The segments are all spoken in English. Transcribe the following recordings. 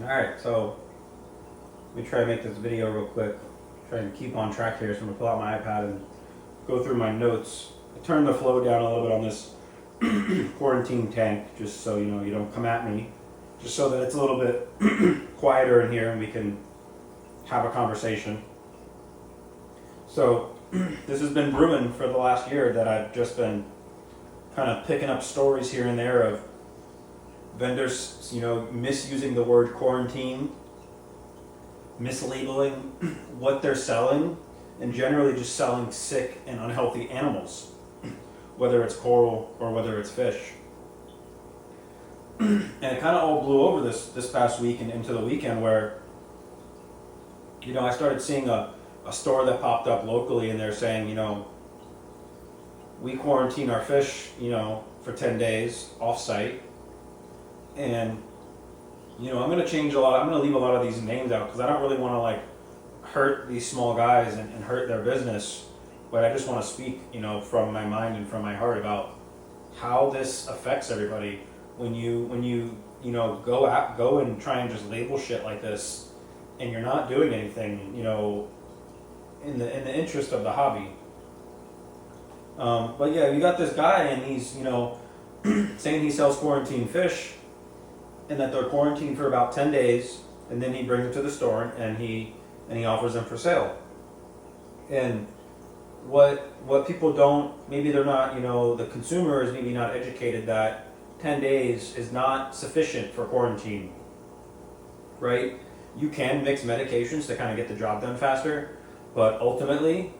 Alright, so let me try to make this video real quick. Trying to keep on track here, so I'm going to pull out my iPad and go through my notes. I turned the flow down a little bit on this quarantine tank, just so you don't come at me. Just so that it's a little bit quieter in here and we can have a conversation. So this has been brewing for the last year, that I've just been kind of picking up stories here and there of vendors, misusing the word quarantine, mislabeling what they're selling, and generally just selling sick and unhealthy animals, whether it's coral or whether it's fish. And it kind of all blew over this past week and into the weekend, where I started seeing a store that popped up locally, and they're saying, we quarantine our fish, for 10 days off-site. And, I'm going to change a lot. I'm going to leave a lot of these names out because I don't really want to, hurt these small guys and hurt their business. But I just want to speak, from my mind and from my heart about how this affects everybody when you go and try and just label shit like this, and you're not doing anything, in the interest of the hobby. But yeah, you got this guy, and he's saying he sells quarantine fish, and that they're quarantined for about 10 days, and then he brings them to the store and he offers them for sale. And what people don't, maybe they're not, the consumer is maybe not educated that 10 days is not sufficient for quarantine, right? You can mix medications to kind of get the job done faster, but ultimately,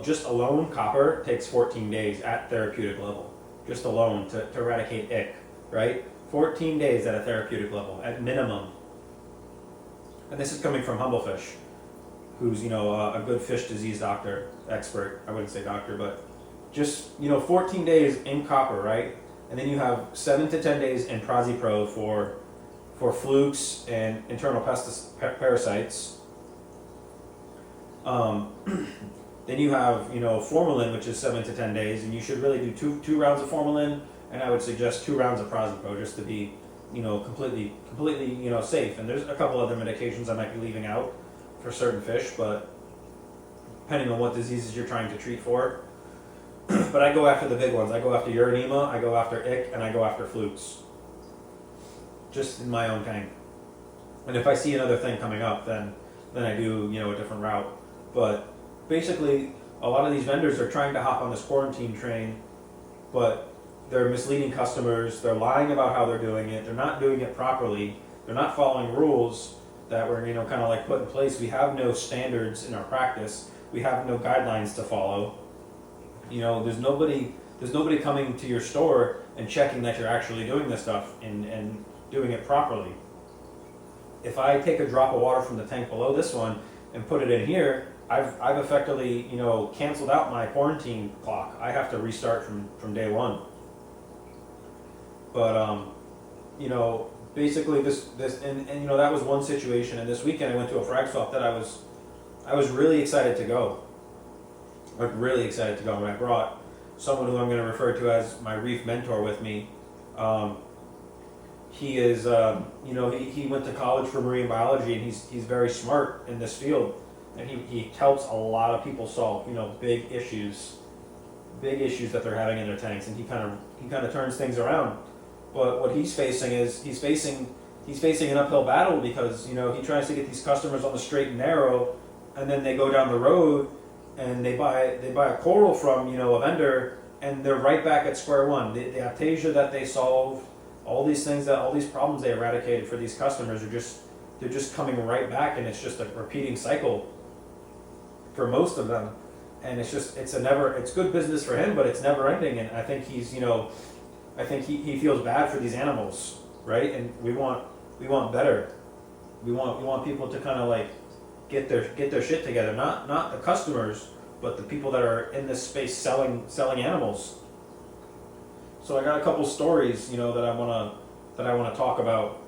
just alone copper takes 14 days at therapeutic level, just alone to eradicate ick, right? 14 days at a therapeutic level, at minimum. And this is coming from Humblefish, who's, a good fish disease doctor, expert. I wouldn't say doctor, but just, 14 days in copper, right? And then you have 7 to 10 days in Prozipro for flukes and internal parasites. Then you have, formalin, which is 7 to 10 days, and you should really do two rounds of formalin, and I would suggest 2 rounds of Prozipro just to be, completely, safe. And there's a couple other medications I might be leaving out for certain fish, but depending on what diseases you're trying to treat for. But I go after the big ones. I go after urinema, I go after ick, and I go after flukes. Just in my own tank. And if I see another thing coming up, then I do, a different route. But basically, a lot of these vendors are trying to hop on this quarantine train, but they're misleading customers. They're lying about how they're doing it. They're not doing it properly. They're not following rules that were, kind of put in place. We have no standards in our practice. We have no guidelines to follow. There's nobody coming to your store and checking that you're actually doing this stuff and doing it properly. If I take a drop of water from the tank below this one and put it in here, I've effectively, canceled out my quarantine clock. I have to restart from day one. But, basically this and that was one situation. And this weekend I went to a frag swap that I was really excited to go. Really excited to go. And I brought someone who I'm going to refer to as my reef mentor with me. He is, he went to college for marine biology, and he's very smart in this field. And he helps a lot of people solve, big issues that they're having in their tanks, and he kind of turns things around. But what he's facing is he's facing an uphill battle, because he tries to get these customers on the straight and narrow, and then they go down the road and they buy a coral from a vendor, and they're right back at square one. The aptasia that they solved, all these problems they eradicated for these customers they're just coming right back, and it's just a repeating cycle for most of them. And it's good business for him, but it's never ending. And I think he feels bad for these animals, right? And we want better. We want people to kind of get their shit together. Not the customers, but the people that are in this space selling animals. So I got a couple stories, that I want to talk about.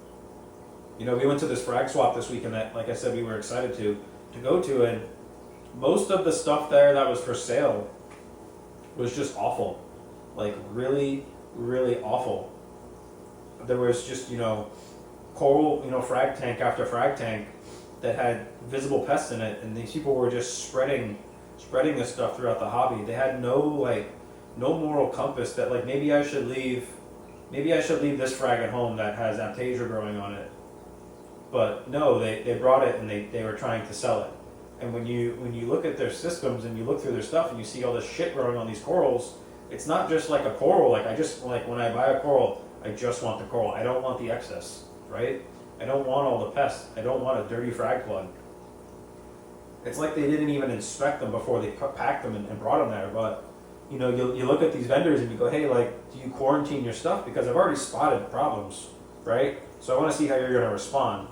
We went to this frag swap this weekend that, like I said, we were excited to go to, and most of the stuff there that was for sale was just awful. Really, really awful. There was just, coral, frag tank after frag tank that had visible pests in it, and these people were just spreading this stuff throughout the hobby. They had no moral compass that like maybe I should leave this frag at home that has Aptasia growing on it. But no, they brought it and they were trying to sell it. And when you look at their systems and you look through their stuff and you see all this shit growing on these corals, it's not just like a coral. Like when I buy a coral, I just want the coral. I don't want the excess, right? I don't want all the pests. I don't want a dirty frag plug. It's like they didn't even inspect them before they packed them and brought them there. But you look at these vendors and you go, hey, like, do you quarantine your stuff? Because I've already spotted problems, right? So I want to see how you're going to respond.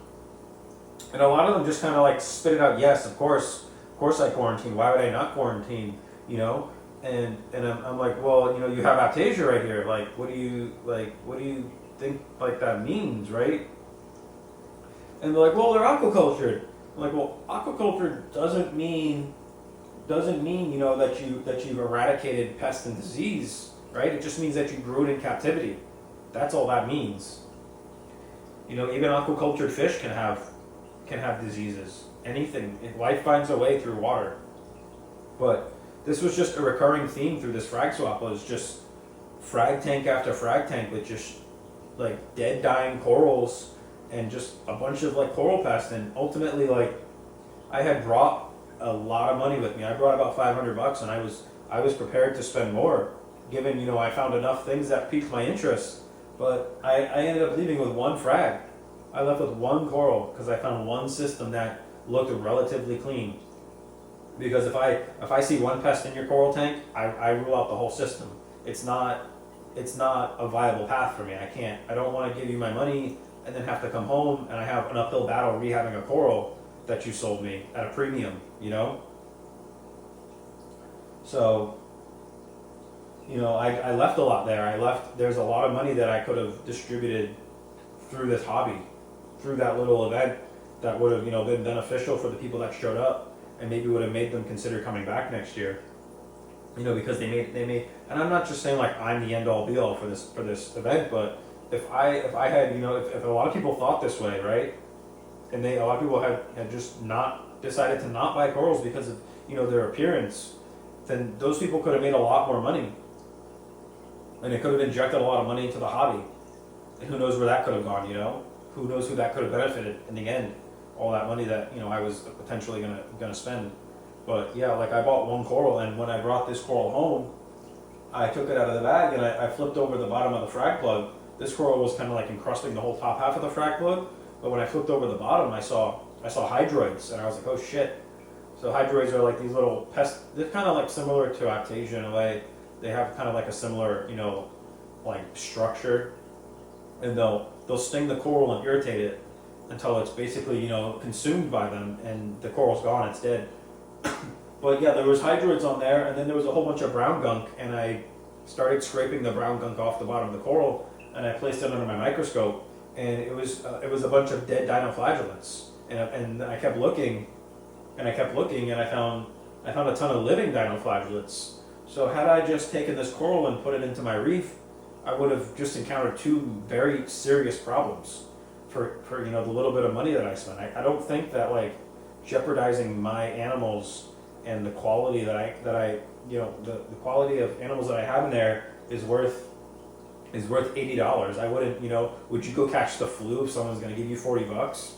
And a lot of them just kind of like spit it out. Yes, of course I quarantine. Why would I not quarantine? And I'm like, well, you have Aptasia right here. Like, what do you think like that means, right? And they're like, well, they're aquacultured. I'm like, well, aquaculture doesn't mean that you've eradicated pest and disease, right? It just means that you grew it in captivity. That's all that means. Even aquacultured fish can have diseases. Anything. Life finds a way through water. But this was just a recurring theme through this frag swap, was just frag tank after frag tank with just like dead, dying corals and just a bunch of like coral pests. And ultimately, like, I had brought a lot of money with me. I brought about $500, and I was prepared to spend more, given I found enough things that piqued my interest. But I ended up leaving with one frag. I left with one coral because I found one system that looked relatively clean. Because if I see one pest in your coral tank, I rule out the whole system. It's not a viable path for me. I don't want to give you my money and then have to come home and I have an uphill battle rehabbing a coral that you sold me at a premium, So, I left a lot there. There's a lot of money that I could have distributed through this hobby, through that little event that would have, been beneficial for the people that showed up and maybe would have made them consider coming back next year. Because they made, and I'm not just saying like I'm the end all be all for this event, but if I had, if a lot of people thought this way, right? And a lot of people had just not decided to not buy corals because of, their appearance, then those people could have made a lot more money. And it could have injected a lot of money into the hobby. And who knows where that could have gone, Who knows who that could have benefited in the end. All that money that, I was potentially gonna spend. But yeah, like I bought one coral, and when I brought this coral home, I took it out of the bag and I flipped over the bottom of the frag plug. This coral was kind of like encrusting the whole top half of the frag plug, but when I flipped over the bottom, I saw hydroids, and I was like, oh shit. So hydroids are like these little pests. They're kind of like similar to Aptasia in a way. They have kind of like a similar, like structure, and they'll sting the coral and irritate it until it's basically, consumed by them, and the coral's gone, it's dead. But yeah, there was hydroids on there, and then there was a whole bunch of brown gunk, and I started scraping the brown gunk off the bottom of the coral, and I placed it under my microscope, and it was a bunch of dead dinoflagellates, and I kept looking, and I found a ton of living dinoflagellates. So had I just taken this coral and put it into my reef, I would have just encountered two very serious problems for the little bit of money that I spent. I don't think that like jeopardizing my animals and the quality that I the quality of animals that I have in there is worth $80. I wouldn't, would you go catch the flu if someone's going to give you $40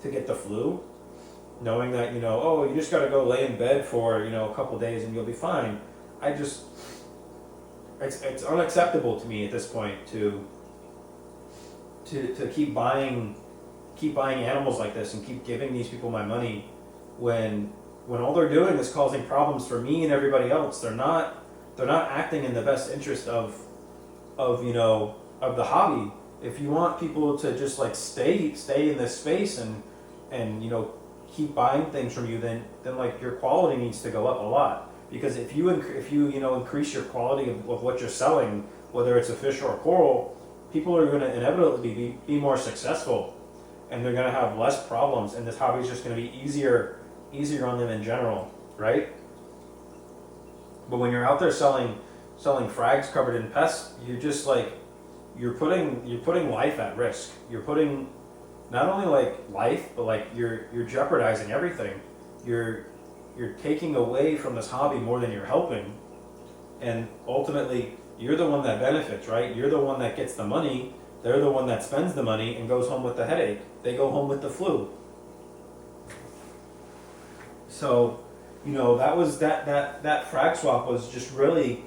to get the flu, knowing that oh, you just got to go lay in bed for a couple days and you'll be fine. It's unacceptable to me at this point to keep buying animals like this and keep giving these people my money when all they're doing is causing problems for me and everybody else. They're not acting in the best interest of the hobby. If you want people to just like stay in this space and keep buying things from you, then like your quality needs to go up a lot. Because if you increase your quality of what you're selling, whether it's a fish or a coral, people are going to inevitably be more successful, and they're going to have less problems, and this hobby is just going to be easier on them in general, right? But when you're out there selling frags covered in pests, you're just like you're putting life at risk. You're putting not only like life, but like you're jeopardizing everything. You're you're taking away from this hobby more than you're helping, and ultimately you're the one that benefits, right? You're the one that gets the money. They're the one that spends the money and goes home with the headache. They go home with the flu. So, that frag swap was just really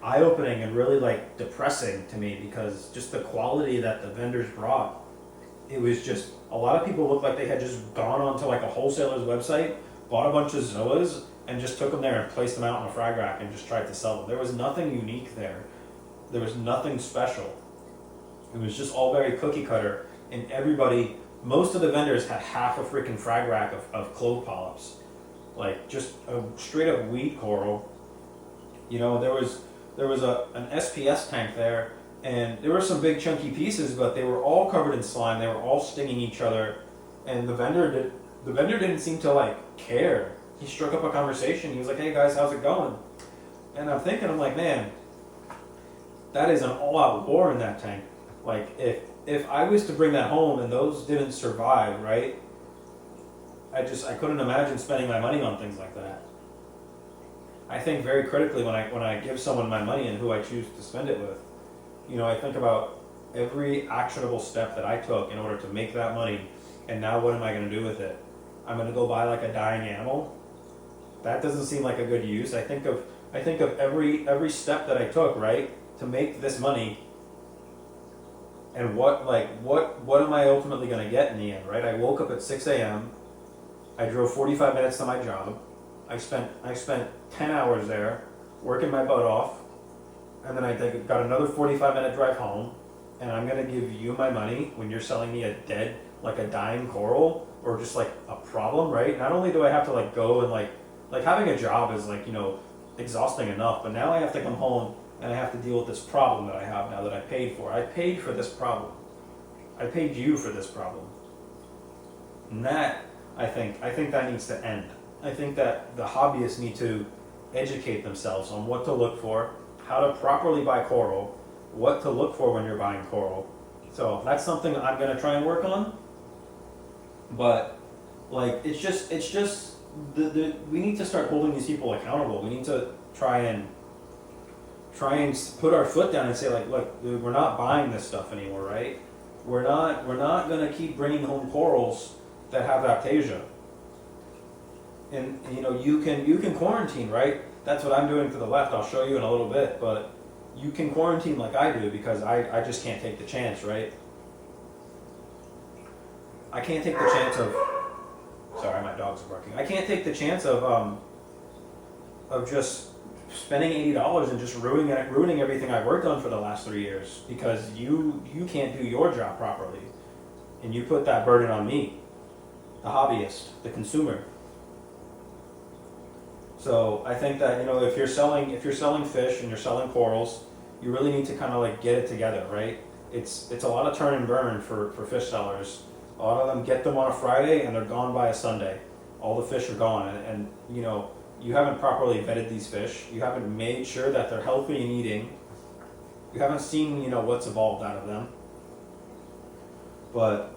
eye opening and really like depressing to me, because just the quality that the vendors brought, it was just a lot of people looked like they had just gone onto like a wholesaler's website, bought a bunch of Zoas, and just took them there and placed them out in a frag rack and just tried to sell them. There was nothing unique there. There was nothing special. It was just all very cookie cutter, and most of the vendors had half a freaking frag rack of clove polyps, like just a straight up weed coral. There was an SPS tank there, and there were some big chunky pieces, but they were all covered in slime. They were all stinging each other, and the vendor didn't seem to like care. He struck up a conversation. He was like, "Hey guys, how's it going?" And I'm like, man, that is an all-out war in that tank. Like if I was to bring that home and those didn't survive, right? I couldn't imagine spending my money on things like that. I think very critically when I give someone my money and who I choose to spend it with. I think about every actionable step that I took in order to make that money, and now what am I going to do with it? I'm going to go buy like a dying animal. That doesn't seem like a good use. I think of every step that I took, right, to make this money, and what am I ultimately going to get in the end, right? I woke up at 6 a.m. I drove 45 minutes to my job. I spent 10 hours there working my butt off, and then I got another 45-minute drive home, and I'm going to give you my money when you're selling me a dead, like a dying coral, or just like a problem, right? Not only do I have to like go and like having a job is like, exhausting enough, but now I have to come home and I have to deal with this problem that I have now that I paid for. I paid for this problem. I paid you for this problem. And that, I think that needs to end. I think that the hobbyists need to educate themselves on what to look for, how to properly buy coral, what to look for when you're buying coral. So that's something I'm going to try and work on. But like it's just we need to start holding these people accountable. We need to try and put our foot down and say, like, look, dude, we're not buying this stuff anymore, right? We're not going to keep bringing home corals that have aptasia. And you can quarantine, right? That's what I'm doing to the left. I'll show you in a little bit, but you can quarantine like I do, because I just can't take the chance, right? I can't take the chance of, sorry, my dogs are barking. I can't take the chance of just spending $80 and just ruining everything I've worked on for the last 3 years, because you can't do your job properly, and you put that burden on me, the hobbyist, the consumer. So I think that if you're selling fish and you're selling corals, you really need to kind of like get it together, right? It's a lot of turn and burn for fish sellers. A lot of them get them on a Friday and they're gone by a Sunday. All the fish are gone, and you haven't properly vetted these fish. You haven't made sure that they're healthy and eating. You haven't seen what's evolved out of them. But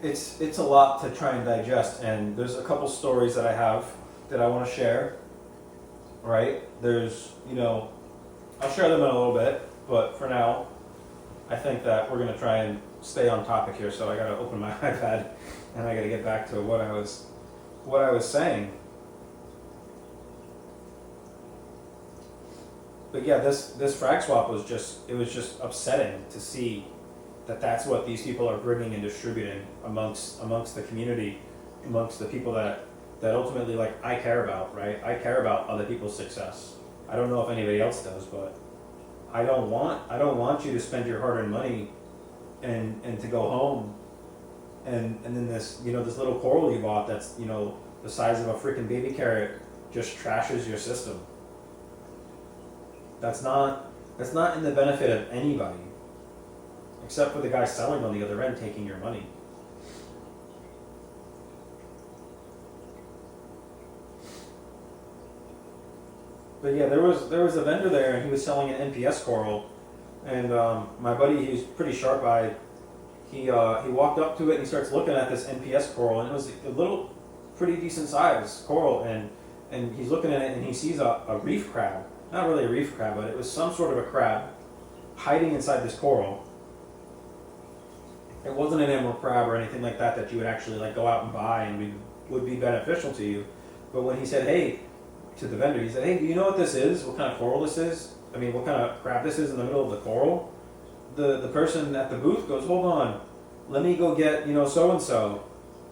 it's a lot to try and digest, and there's a couple stories that I have that I want to share. Right? There's I'll share them in a little bit, but for now, I think that we're gonna try and stay on topic here. So I gotta open my iPad and I gotta get back to what I was saying. But yeah, this frag swap was just upsetting to see that that's what these people are bringing and distributing amongst the community, amongst the people that ultimately like I care about, right? I care about other people's success. I don't know if anybody else does, but I don't want you to spend your hard-earned money and to go home and then this this little coral you bought that's the size of a freaking baby carrot just trashes your system. That's not in the benefit of anybody, except for the guy selling on the other end taking your money. But yeah, there was a vendor there, and he was selling an NPS coral, and my buddy, he's pretty sharp-eyed, he walked up to it and he starts looking at this NPS coral, and it was a little, pretty decent size coral, and he's looking at it and he sees a reef crab, not really a reef crab, but it was some sort of a crab hiding inside this coral. It wasn't an emerald crab or anything like that you would actually like go out and buy and would be beneficial to you. But when he said, hey, to the vendor, he said, hey, do you know what this is? What kind of coral this is? I mean, what kind of crab this is in the middle of the coral? The person at the booth goes, hold on, let me go get, so-and-so.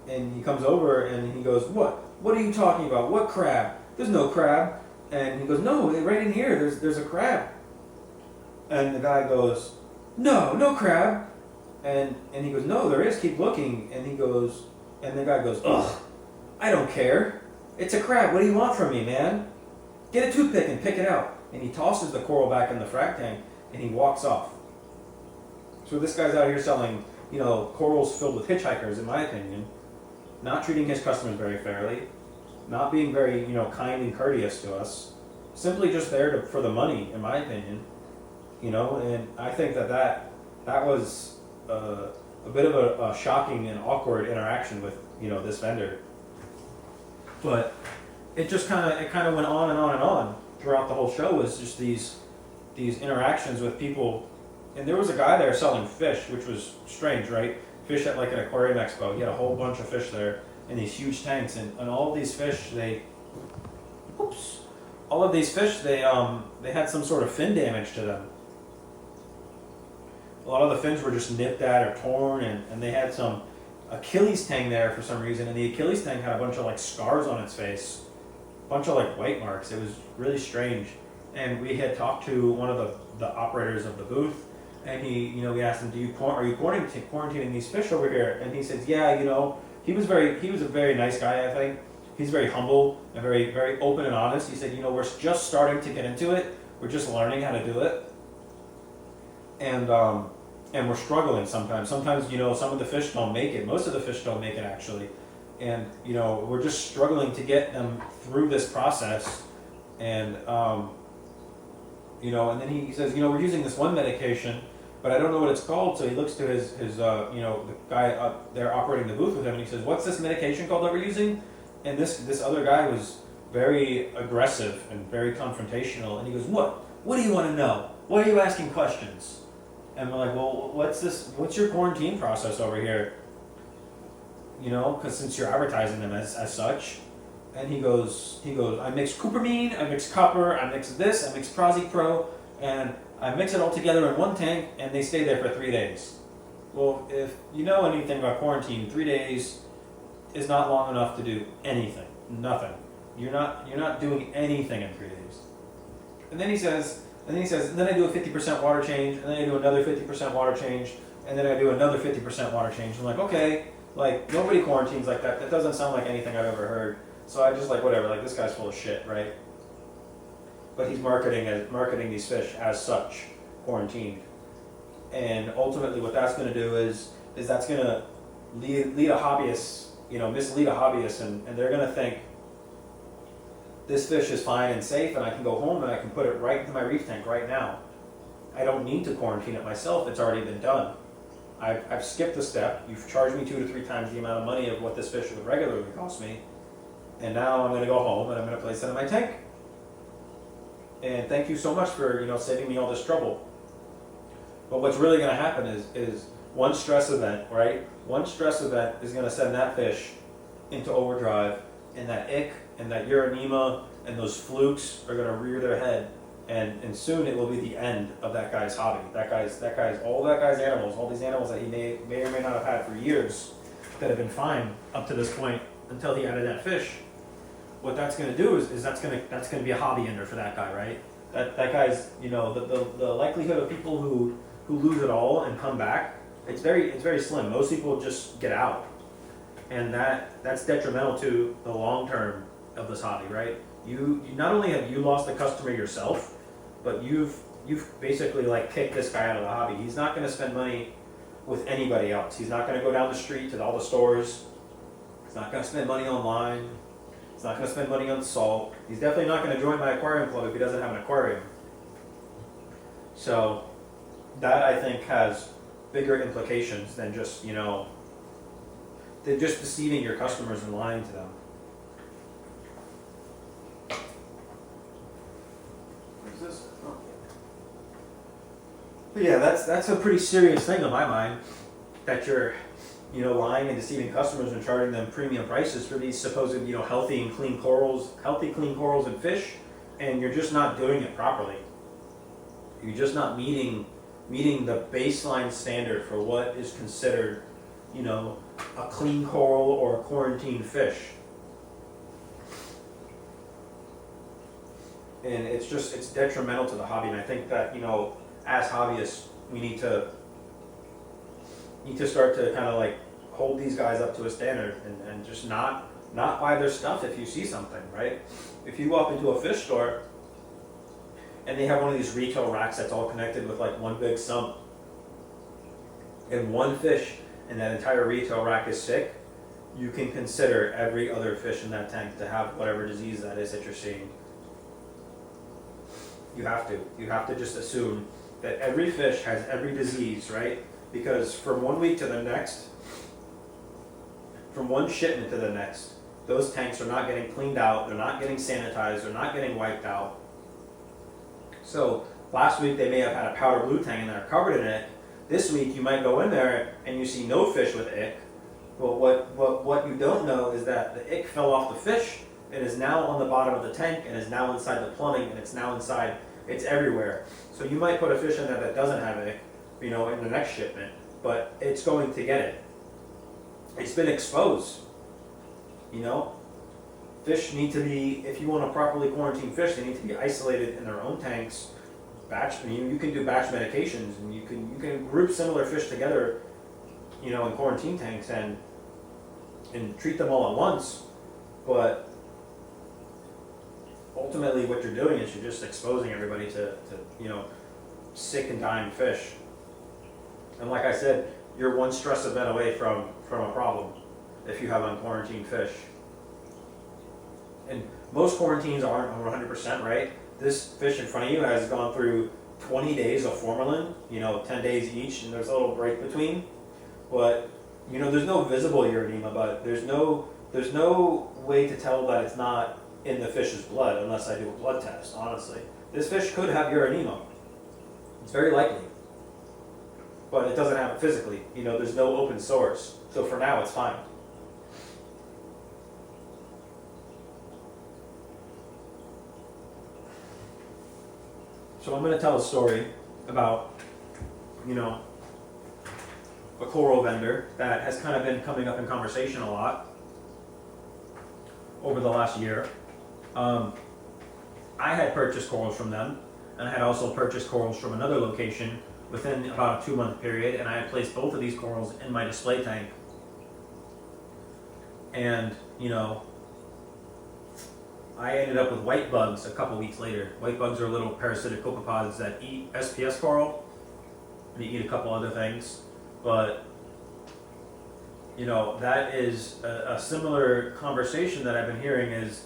And he comes over and he goes, what? What are you talking about? What crab? There's no crab. And he goes, no, right in here, there's a crab. And the guy goes, no crab. And he goes, no, there is, keep looking. And he goes, and the guy goes, ugh, I don't care. It's a crab, what do you want from me, man? Get a toothpick and pick it out. And he tosses the coral back in the frag tank and he walks off. So this guy's out here selling, corals filled with hitchhikers, in my opinion, not treating his customers very fairly, not being very, kind and courteous to us, simply just there for the money, in my opinion, and I think that was a bit of a shocking and awkward interaction with, this vendor. But it just kind of went on and on and on throughout the whole show. Was just these interactions with people. And there was a guy there selling fish, which was strange, right? Fish at like an aquarium expo. He had a whole bunch of fish there in these huge tanks, and all of these fish, they had some sort of fin damage to them. A lot of the fins were just nipped at or torn, and they had some Achilles tang there for some reason, and the Achilles tang had a bunch of like scars on its face, a bunch of like white marks. It was really strange. And we had talked to one of the operators of the booth, and we asked him, are you quarantining these fish over here? And he says, yeah, he was a very nice guy, I think. He's very humble and very, very open and honest. He said, we're just starting to get into it. We're just learning how to do it. And we're struggling sometimes. Sometimes, some of the fish don't make it. Most of the fish don't make it, actually. And, we're just struggling to get them through this process. And, and then he says, we're using this one medication, but I don't know what it's called. So he looks to his the guy up there operating the booth with him, and he says, what's this medication called that we're using? And this other guy was very aggressive and very confrontational. And he goes, what do you want to know? Why are you asking questions? And we're like, well, what's your quarantine process over here? Because since you're advertising them as such. And he goes, I mix cupramine, I mix copper, I mix this, I mix Pro, and I mix it all together in one tank, and they stay there for 3 days. Well, if you know anything about quarantine, 3 days is not long enough to do anything. Nothing. You're not doing anything in 3 days. And then he says, and then I do a 50% water change, and then I do another 50% water change, and then I do another 50% water change. I'm like, okay, like nobody quarantines like that. That doesn't sound like anything I've ever heard. So I just like, whatever, like this guy's full of shit, right? But he's marketing these fish as such, quarantined. And ultimately what that's going to do is that's going to lead a hobbyist, mislead a hobbyist, and they're going to think this fish is fine and safe, and I can go home and I can put it right into my reef tank right now. I don't need to quarantine it myself, it's already been done. I've skipped a step. You've charged me 2 to 3 times the amount of money of what this fish would regularly cost me. And now I'm going to go home and I'm going to place it in my tank. And thank you so much for saving me all this trouble. But what's really going to happen is one stress event, right? One stress event is going to send that fish into overdrive, and that ick and that uranema and those flukes are going to rear their head, and soon it will be the end of that guy's hobby. All that guy's animals, all these animals that he may or may not have had for years that have been fine up to this point until he added that fish. What that's going to do is that's going to be a hobby ender for that guy, right? That guy's, the likelihood of people who lose it all and come back, it's very slim. Most people just get out, and that's detrimental to the long term of this hobby, right? You not only have you lost the customer yourself, but you've basically like kicked this guy out of the hobby. He's not going to spend money with anybody else. He's not going to go down the street to all the stores. He's not going to spend money online. He's not going to spend money on salt. He's definitely not going to join my aquarium club if he doesn't have an aquarium. So that, I think, has bigger implications than just, they're just deceiving your customers and lying to them. What is this? Oh. But yeah, that's a pretty serious thing in my mind, that you're, lying and deceiving customers and charging them premium prices for these supposed, healthy and clean corals, clean corals and fish, and you're just not doing it properly. You're just not meeting the baseline standard for what is considered, a clean coral or a quarantined fish. And it's detrimental to the hobby, and I think that, as hobbyists, we need to start to kind of like hold these guys up to a standard and just not buy their stuff if you see something, right? If you walk into a fish store and they have one of these retail racks that's all connected with like one big sump, and one fish in that entire retail rack is sick, you can consider every other fish in that tank to have whatever disease that is that you're seeing. You have to just assume that every fish has every disease, right? Because from one week to the next, from one shipment to the next, those tanks are not getting cleaned out, they're not getting sanitized, they're not getting wiped out. So last week they may have had a powder blue tank and they're covered in ick. This week you might go in there and you see no fish with ick. But what you don't know is that the ick fell off the fish and is now on the bottom of the tank and is now inside the plumbing and it's now inside, it's everywhere. So you might put a fish in there that doesn't have ick, in the next shipment, but it's going to get it. It's been exposed. Fish need to be, if you want to properly quarantine fish, they need to be isolated in their own tanks. You can do batch medications, and you can group similar fish together, in quarantine tanks and treat them all at once. But ultimately, what you're doing is you're just exposing everybody to sick and dying fish. And like I said, you're one stress event away from a problem if you have unquarantined fish. And most quarantines aren't 100%, right? This fish in front of you has gone through 20 days of formalin, 10 days each, and there's a little break between. But, there's no visible uridema, but there's no way to tell that it's not in the fish's blood unless I do a blood test, honestly. This fish could have uridema. It's very likely. But it doesn't have it physically. There's no open source. So for now, it's fine. So I'm going to tell a story about, a coral vendor that has kind of been coming up in conversation a lot over the last year. I had purchased corals from them, and I had also purchased corals from another location within about a 2-month period, and I had placed both of these corals in my display tank. And, I ended up with white bugs a couple weeks later. White bugs are little parasitic copepods that eat SPS coral. They eat a couple other things. But, that is a similar conversation that I've been hearing is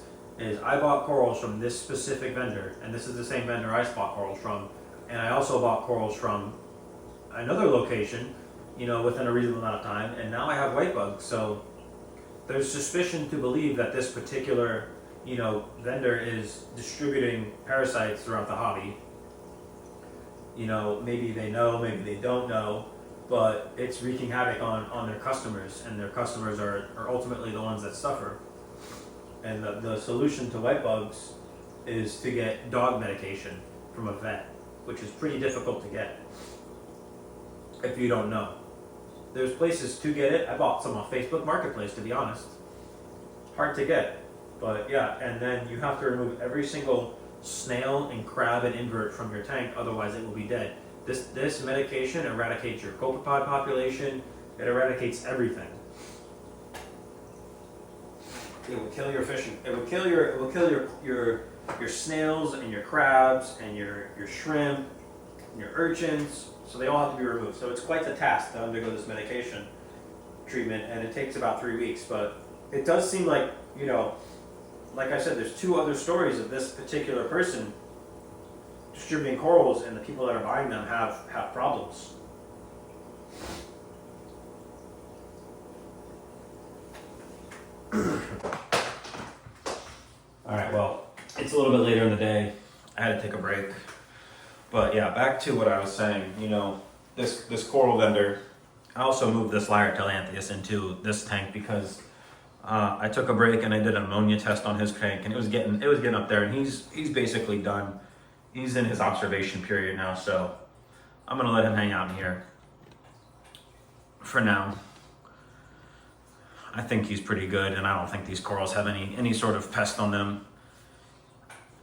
I bought corals from this specific vendor, and this is the same vendor I bought corals from. And I also bought corals from another location, within a reasonable amount of time, and now I have white bugs. So there's suspicion to believe that this particular vendor is distributing parasites throughout the hobby. Maybe they know, maybe they don't know, but it's wreaking havoc on their customers, and their customers are ultimately the ones that suffer. And the solution to white bugs is to get dog medication from a vet, which is pretty difficult to get if you don't know. There's places to get it. I bought some on Facebook Marketplace, to be honest. Hard to get. But yeah, and then you have to remove every single snail and crab and invert from your tank, otherwise it will be dead. This medication eradicates your copepod population. It eradicates everything. It will kill your fish. It will kill your snails and your crabs and your shrimp and your urchins. So they all have to be removed. So it's quite the task to undergo this medication treatment, and it takes about 3 weeks. But it does seem like, like I said, there's 2 other stories of this particular person distributing corals, and the people that are buying them have problems. All right, well, it's a little bit later in the day. I had to take a break. But yeah, back to what I was saying. You know, this coral vendor, I also moved this Lyra into this tank because I took a break and I did an ammonia test on his tank, and it was getting up there, and he's basically done. He's in his observation period now, so I'm gonna let him hang out in here for now. I think he's pretty good, and I don't think these corals have any sort of pest on them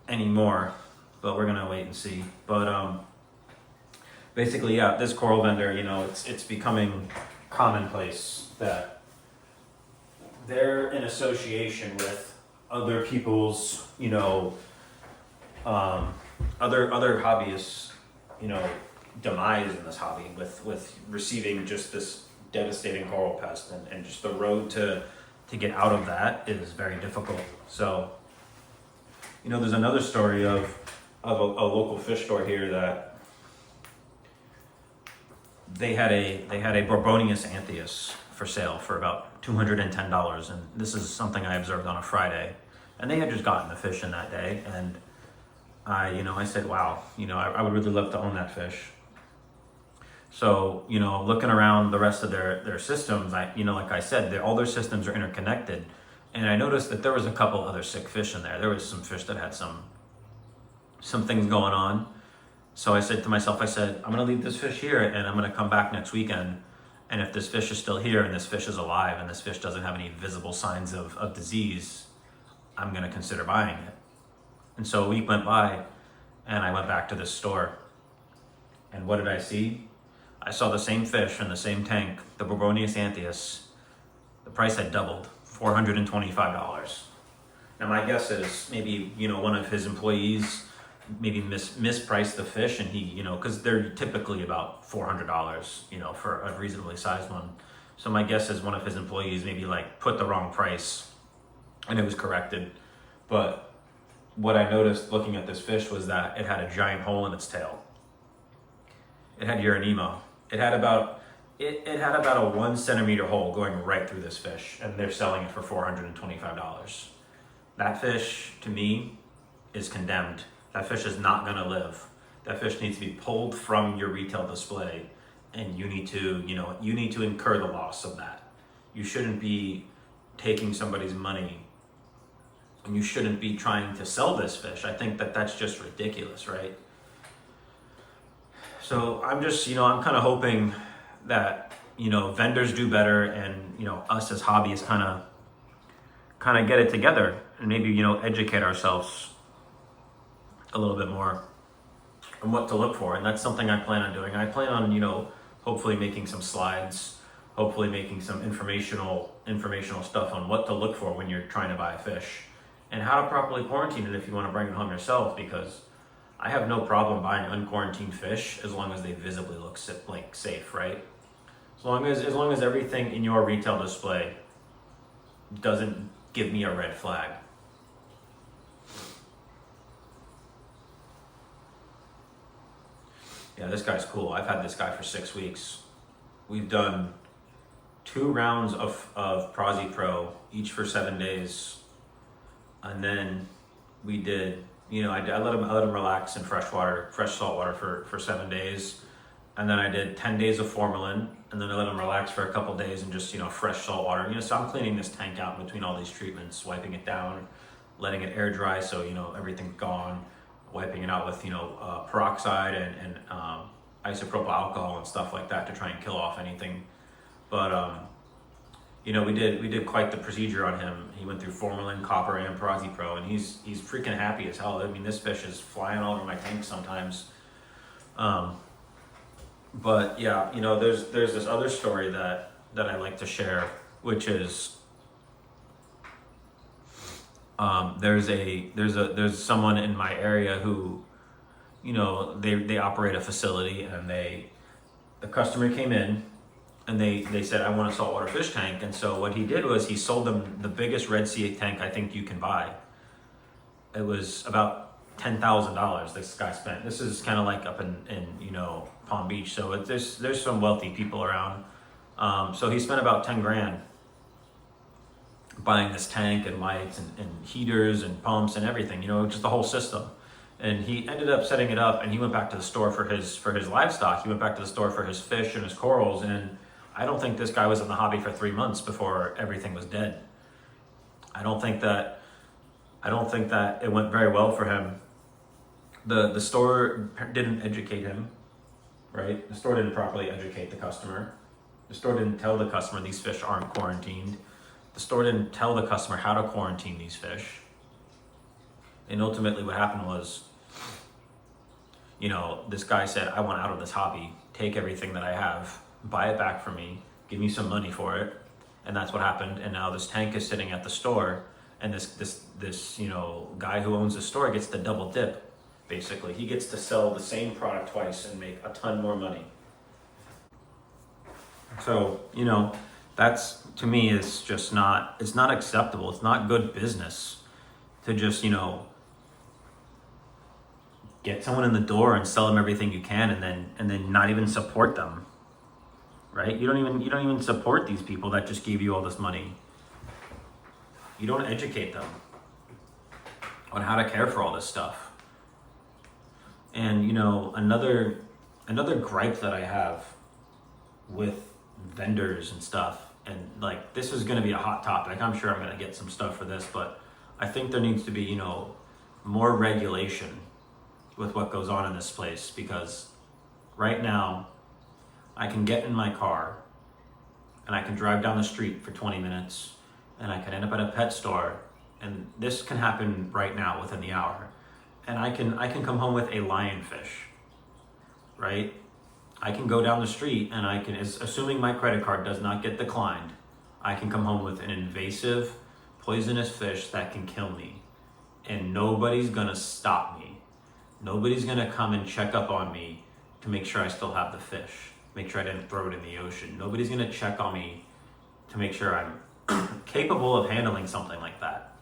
anymore, but we're gonna wait and see. But basically, yeah, this coral vendor, you know, it's becoming commonplace that they're in association with other people's, you know, other hobbyists, you know, demise in this hobby with receiving just this devastating coral pest, and just the road to get out of that is very difficult. So, you know, there's another story of a local fish store here that they had a Bourbonius anthias for sale for about $210, and this is something I observed on a Friday, and they had just gotten the fish in that day, and I said, wow, you know, I would really love to own that fish. So, you know, looking around the rest of their systems, like I said, all their systems are interconnected. And I noticed that there was a couple other sick fish in there. There was some fish that had some things going on. So I said to myself, I'm going to leave this fish here, and I'm going to come back next weekend. And if this fish is still here and this fish is alive and this fish doesn't have any visible signs of disease, I'm going to consider buying it. And so a week went by, and I went back to this store. And what did I see? I saw the same fish in the same tank, the Bourbonius anthias. The price had doubled, $425. Now my guess is maybe, you know, one of his employees maybe mispriced the fish, and he, you know, because they're typically about $400, you know, for a reasonably sized one. So my guess is one of his employees maybe like put the wrong price, and it was corrected. But what I noticed looking at this fish was that it had a giant hole in its tail. It had uranema. It had about a 1 centimeter hole going right through this fish, and they're selling it for $425. That fish, to me, is condemned. That fish is not gonna live. That fish needs to be pulled from your retail display, and you need to incur the loss of that. You shouldn't be taking somebody's money, and you shouldn't be trying to sell this fish. I think that's just ridiculous, right? So I'm just, I'm kind of hoping that, vendors do better, and, us as hobbyists kind of get it together, and maybe, educate ourselves a little bit more on what to look for. And that's something I plan on doing. I plan on, hopefully making some slides, hopefully making some informational stuff on what to look for when you're trying to buy a fish, and how to properly quarantine it if you want to bring it home yourself, because I have no problem buying unquarantined fish as long as they visibly look safe, right? As long as everything in your retail display doesn't give me a red flag. Yeah, this guy's cool. I've had this guy for 6 weeks. We've done 2 rounds of Prozzy Pro, each for 7 days, and then we did. I let him relax in fresh salt water for 7 days. And then I did 10 days of formalin, and then I let him relax for a couple days and just, fresh salt water. So I'm cleaning this tank out in between all these treatments, wiping it down, letting it air dry so, everything's gone, wiping it out with, peroxide and isopropyl alcohol and stuff like that to try and kill off anything. But, we did quite the procedure on him. He went through formalin, copper, and Prozzy Pro, and he's freaking happy as hell. I mean, this fish is flying all over my tank sometimes. But yeah, there's this other story that I like to share, which is there's someone in my area who, they operate a facility, and the customer came in. And they said, I want a saltwater fish tank. And so what he did was he sold them the biggest Red Sea tank I think you can buy. It was about $10,000 this guy spent. This is kind of like up in Palm Beach. So there's some wealthy people around. So he spent about 10 grand buying this tank and lights and heaters and pumps and everything, just the whole system. And he ended up setting it up, and he went back to the store for his livestock. He went back to the store for his fish and his corals, and I don't think this guy was in the hobby for 3 months before everything was dead. I don't think that it went very well for him. The store didn't educate him, right? The store didn't properly educate the customer. The store didn't tell the customer these fish aren't quarantined. The store didn't tell the customer how to quarantine these fish. And ultimately what happened was, this guy said, I want out of this hobby, take everything that I have, buy it back from me, give me some money for it. And that's what happened. And now this tank is sitting at the store, and this guy who owns the store gets to double dip. Basically, he gets to sell the same product twice and make a ton more money. So, that's, to me, is just it's not acceptable. It's not good business to just, get someone in the door and sell them everything you can, and then not even support them, right? You don't even support these people that just gave you all this money. You don't educate them on how to care for all this stuff. And another gripe that I have with vendors and stuff, and like, this is going to be a hot topic. I'm sure I'm going to get some stuff for this, but I think there needs to be more regulation with what goes on in this place, because right now I can get in my car and I can drive down the street for 20 minutes and I can end up at a pet store, and this can happen right now within the hour, and I can come home with a lionfish, right? I can go down the street and assuming my credit card does not get declined, I can come home with an invasive poisonous fish that can kill me, and nobody's gonna stop me. Nobody's gonna come and check up on me to make sure I still have the fish, make sure I didn't throw it in the ocean. Nobody's gonna check on me to make sure I'm capable of handling something like that.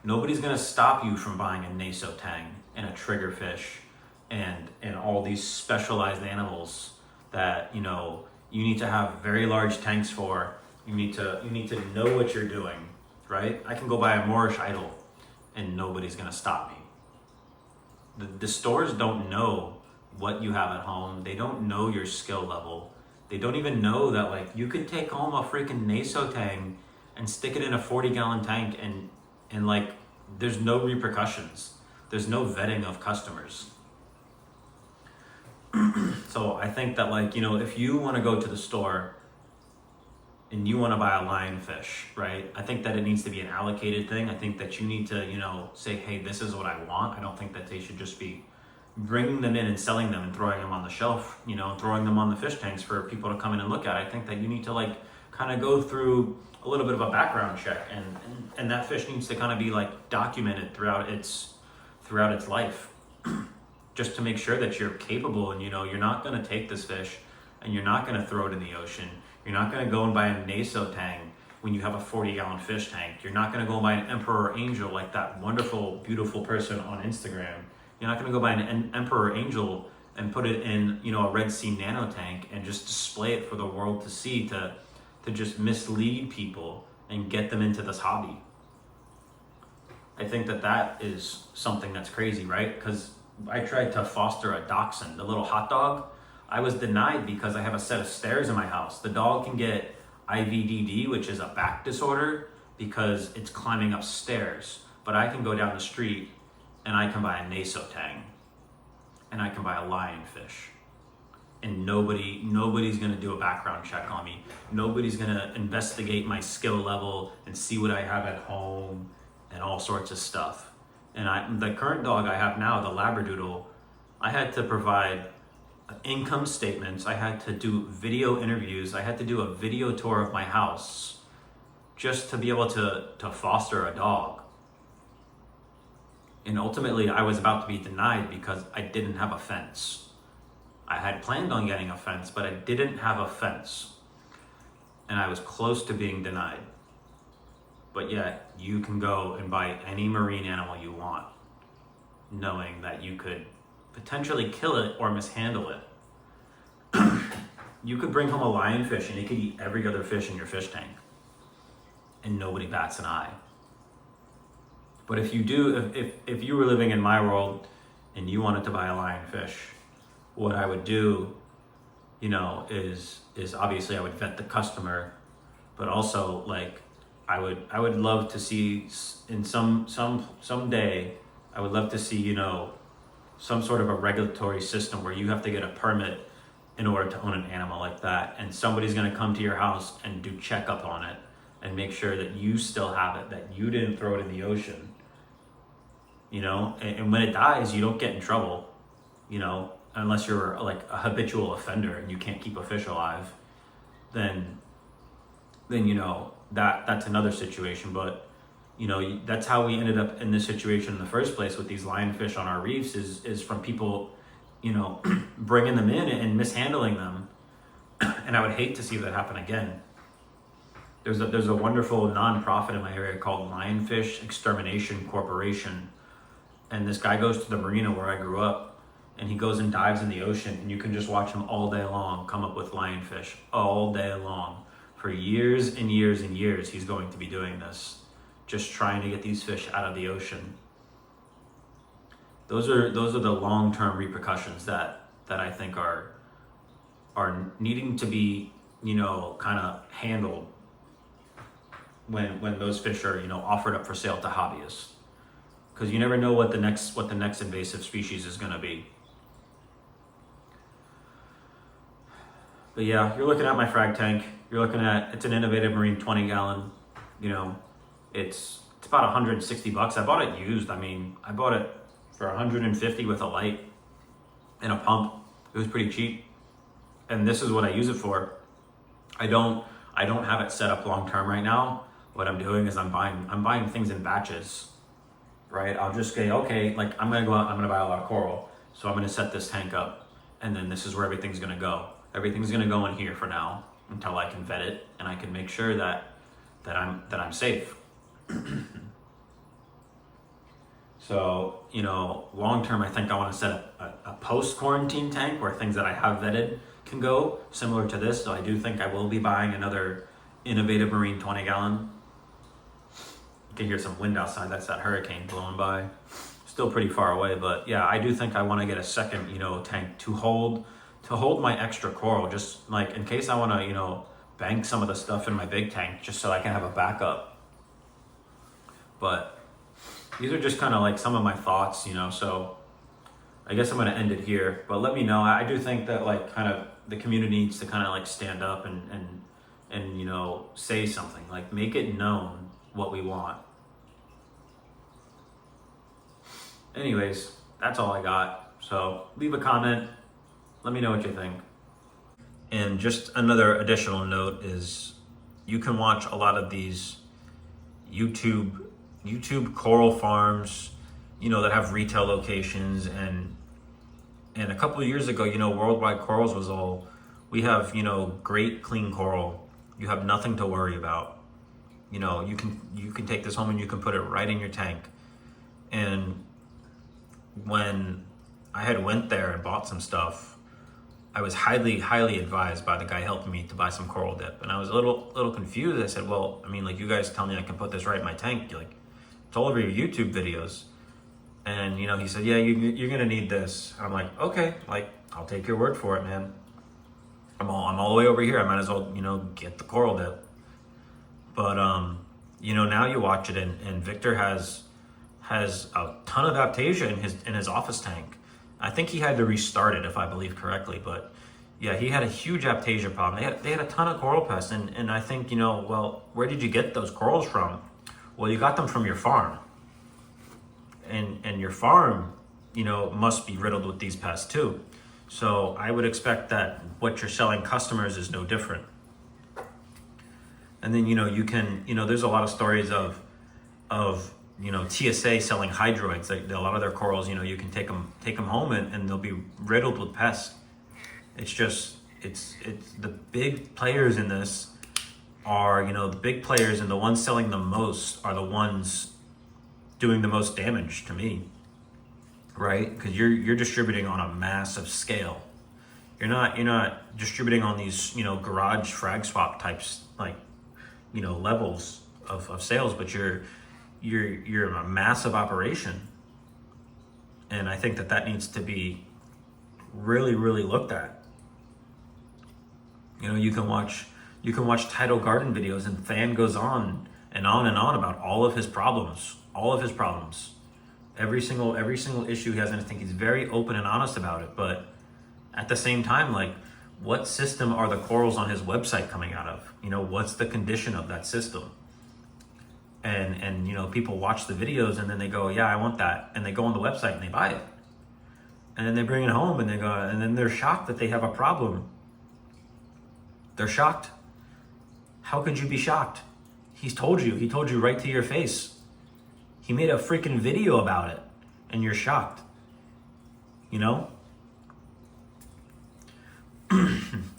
Nobody's gonna stop you from buying a naso tang and a triggerfish and all these specialized animals that you need to have very large tanks for. You need to know what you're doing, right? I can go buy a Moorish idol and nobody's gonna stop me. The stores don't know what you have at home. They don't know your skill level. They don't even know that, like, you could take home a freaking naso tang and stick it in a 40-gallon tank and like, there's no repercussions. There's no vetting of customers. So I think that, like, if you want to go to the store and you want to buy a lionfish, right? I think that it needs to be an allocated thing. I think that you need to, say, hey, this is what I want. I don't think that they should just be bringing them in and selling them and throwing them on the shelf, throwing them on the fish tanks for people to come in and look at. I think that you need to, like, kind of go through a little bit of a background check, and that fish needs to kind of be, like, documented throughout its life, just to make sure that you're capable and, you're not going to take this fish and you're not going to throw it in the ocean. You're not going to go and buy a naso tang when you have a 40-gallon fish tank. You're not going to go and buy an emperor angel like that wonderful, beautiful person on Instagram. You're not going to go buy an emperor angel and put it in, a Red Sea nano tank and just display it for the world to see, to just mislead people and get them into this hobby. I think that is something that's crazy, right? Because I tried to foster a dachshund, a little hot dog. I was denied because I have a set of stairs in my house. The dog can get IVDD, which is a back disorder, because it's climbing up stairs. But I can go down the street and I can buy a naso tang and I can buy a lionfish. And nobody's gonna do a background check on me. Nobody's gonna investigate my skill level and see what I have at home and all sorts of stuff. And the current dog I have now, the Labradoodle, I had to provide income statements. I had to do video interviews. I had to do a video tour of my house just to be able to foster a dog. And ultimately, I was about to be denied because I didn't have a fence. I had planned on getting a fence, but I didn't have a fence. And I was close to being denied. But yet, you can go and buy any marine animal you want, knowing that you could potentially kill it or mishandle it. You could bring home a lionfish and it could eat every other fish in your fish tank. and nobody bats an eye. But if you do, if you were living in my world and you wanted to buy a lionfish, what I would do, you know, is obviously I would vet the customer, but also like I would love to see in someday I would love to see, you know, some sort of a regulatory system where you have to get a permit in order to own an animal like that, and somebody's going to come to your house and do checkup on it and make sure that you still have it, that you didn't throw it in the ocean, you know, and when it dies, you don't get in trouble, you know, unless you're like a habitual offender and you can't keep a fish alive, then you know, that's another situation. But you know, that's how we ended up in this situation in the first place with these lionfish on our reefs is from people, you know, bringing them in and mishandling them. And I would hate to see that happen again. There's a wonderful nonprofit in my area called Lionfish Extermination Corporation. And this guy goes to the marina where I grew up, and he goes and dives in the ocean, and you can just watch him all day long come up with lionfish all day long. For years and years and years, he's going to be doing this, just trying to get these fish out of the ocean. Those are the long-term repercussions that I think are needing to be, you know, kind of handled when those fish are, you know, offered up for sale to hobbyists, because you never know what the next invasive species is going to be. But yeah, you're looking at my frag tank. You're looking at, it's an Innovative Marine 20 gallon. You know, it's about 160 bucks. I bought it used. I mean, I bought it for 150 with a light and a pump. It was pretty cheap. And this is what I use it for. I don't have it set up long term right now. What I'm doing is I'm buying things in batches, right? I'll just say, okay, like I'm gonna go out, I'm gonna buy a lot of coral. So I'm gonna set this tank up, and then this is where everything's gonna go. Everything's gonna go in here for now until I can vet it and I can make sure that I'm safe. So, you know, long term, I think I want to set up a post quarantine tank where things that I have vetted can go, similar to this. So I do think I will be buying another Innovative Marine 20 gallon. You can hear some wind outside. That's that hurricane blowing by. Still pretty far away, but yeah, I do think I want to get a second, you know, tank to hold my extra coral, just like in case I want to, you know, bank some of the stuff in my big tank, just so I can have a backup. But these are just kind of like some of my thoughts, you know, so I guess I'm going to end it here. But let me know. I do think that like kind of the community needs to kind of like stand up and you know, say something, like make it known what we want. Anyways, that's all I got. So leave a comment. Let me know what you think. And just another additional note is you can watch a lot of these YouTube coral farms, you know, that have retail locations, and a couple of years ago, you know, Worldwide Corals was all, we have, you know, great clean coral. You have nothing to worry about. You know, you can take this home and you can put it right in your tank. And when I had went there and bought some stuff, I was highly advised by the guy helping me to buy some coral dip. And I was a little confused. I said, well, I mean, like, you guys tell me I can put this right in my tank. You're like, it's all over your YouTube videos. And, you know, he said, yeah, you're going to need this. I'm like, okay, like, I'll take your word for it, man. I'm all the way over here. I might as well, you know, get the coral dip. But, you know, now you watch it and Victor has a ton of aptasia in his office tank. I think he had to restart it, if I believe correctly, but yeah, he had a huge aptasia problem. They had a ton of coral pests, and I think, you know, well, where did you get those corals from? Well, you got them from your farm, and your farm, you know, must be riddled with these pests too. So I would expect that what you're selling customers is no different. And then, you know, you can, you know, there's a lot of stories of you know, TSA selling hydroids. A lot of their corals, you know, you can take them home and they'll be riddled with pests. It's just, it's the big players in this are, you know, the big players, and the ones selling the most are the ones doing the most damage to me, right? Because you're distributing on a massive scale. You're not distributing on these, you know, garage frag swap types, like, you know, levels of sales, but you're a massive operation. And I think that needs to be really, really looked at. You know, you can watch Tidal Garden videos, and Fan goes on and on and on about all of his problems. Every single issue he has, and I think he's very open and honest about it. But at the same time, like, what system are the corals on his website coming out of? You know, what's the condition of that system? And you know, people watch the videos and then they go, yeah, I want that. And they go on the website and they buy it. And then they bring it home and they go, and then they're shocked that they have a problem. They're shocked. How could you be shocked? He told you right to your face. He made a freaking video about it and you're shocked. You know?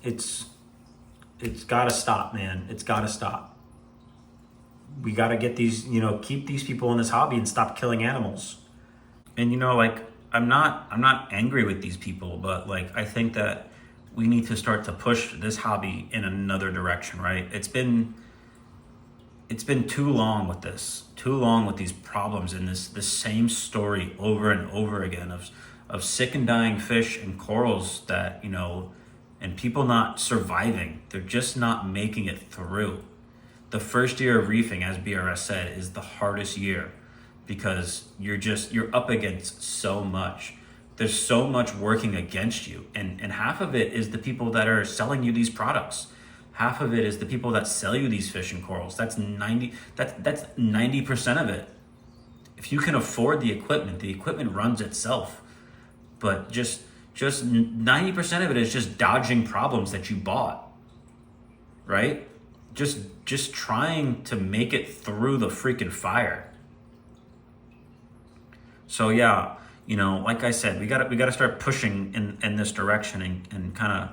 It's gotta stop, man. It's gotta stop. We gotta get these, you know, keep these people in this hobby and stop killing animals. And you know, like, I'm not angry with these people, but like, I think that we need to start to push this hobby in another direction, right? It's been too long with this, too long with these problems and this same story over and over again of sick and dying fish and corals that, you know, and people not surviving. They're just not making it through. The first year of reefing, as BRS said, is the hardest year because you're up against so much. There's so much working against you. And half of it is the people that are selling you these products. Half of it is the people that sell you these fish and corals. That's 90% of it. If you can afford the equipment runs itself. But just 90% of it is just dodging problems that you bought. Right? Just trying to make it through the freaking fire. So yeah, you know, like I said, we gotta start pushing in this direction and kind of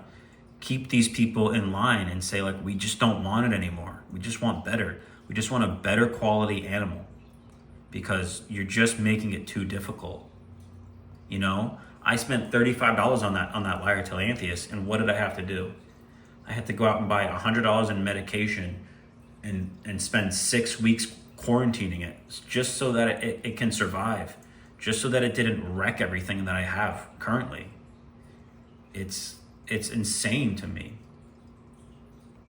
keep these people in line and say, like, we just don't want it anymore. We just want better. We just want a better quality animal because you're just making it too difficult. You know, I spent $35 on that lyre tilanthius, and what did I have to do? I had to go out and buy $100 in medication and spend 6 weeks quarantining it just so that it can survive, just so that it didn't wreck everything that I have currently. It's insane to me.